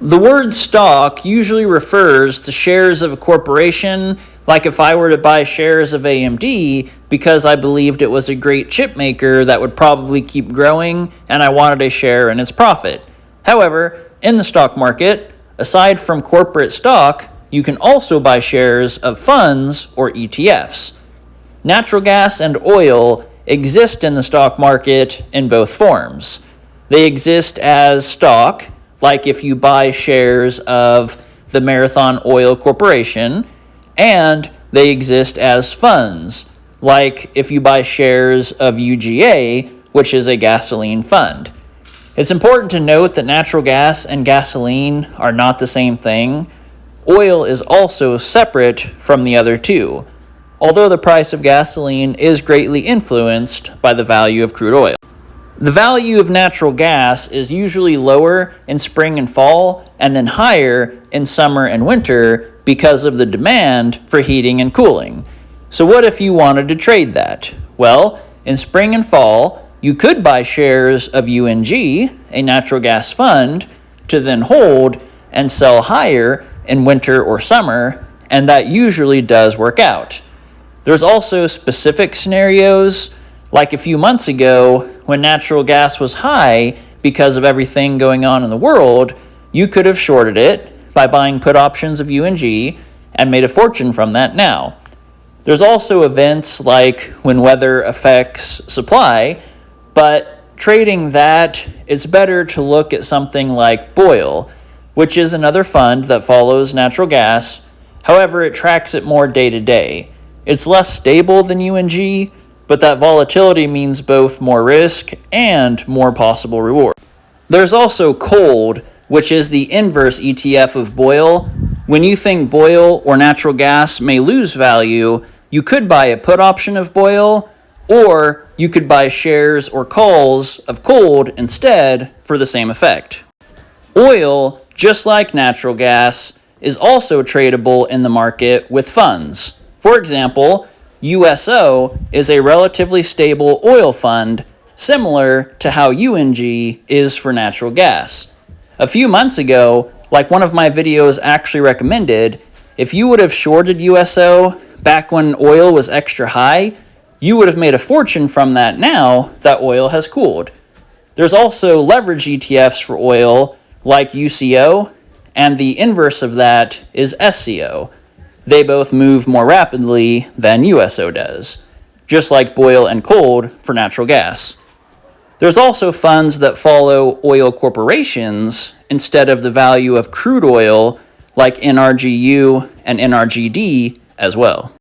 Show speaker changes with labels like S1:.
S1: The word stock usually refers to shares of a corporation, like if I were to buy shares of AMD because I believed it was a great chip maker that would probably keep growing and I wanted a share in its profit. However, in the stock market, aside from corporate stock, you can also buy shares of funds or ETFs. Natural gas and oil exist in the stock market in both forms. They exist as stock, like if you buy shares of the Marathon Oil Corporation, and they exist as funds, like if you buy shares of UGA, which is a gasoline fund. It's important to note that natural gas and gasoline are not the same thing. Oil is also separate from the other two, although the price of gasoline is greatly influenced by the value of crude oil. The value of natural gas is usually lower in spring and fall, and then higher in summer and winter because of the demand for heating and cooling. So what if you wanted to trade that? Well, in spring and fall, you could buy shares of UNG, a natural gas fund, to then hold and sell higher in winter or summer, and that usually does work out. There's also specific scenarios, like a few months ago when natural gas was high because of everything going on in the world. You could have shorted it by buying put options of UNG and made a fortune from that now. There's also events like when weather affects supply, but trading that, it's better to look at something like BOIL, which is another fund that follows natural gas. However, it tracks it more day to day. It's less stable than UNG, but that volatility means both more risk and more possible reward. There's also COLD, which is the inverse ETF of BOIL. When you think BOIL or natural gas may lose value, you could buy a put option of BOIL, or you could buy shares or calls of COLD instead for the same effect. Oil, just like natural gas, is also tradable in the market with funds. For example, USO is a relatively stable oil fund, similar to how UNG is for natural gas. A few months ago, like one of my videos actually recommended, if you would have shorted USO back when oil was extra high, you would have made a fortune from that now that oil has cooled. There's also leverage ETFs for oil, like UCO, and the inverse of that is SCO. They both move more rapidly than USO does, just like BOIL and COLD for natural gas. There's also funds that follow oil corporations instead of the value of crude oil, like NRGU and NRGD as well.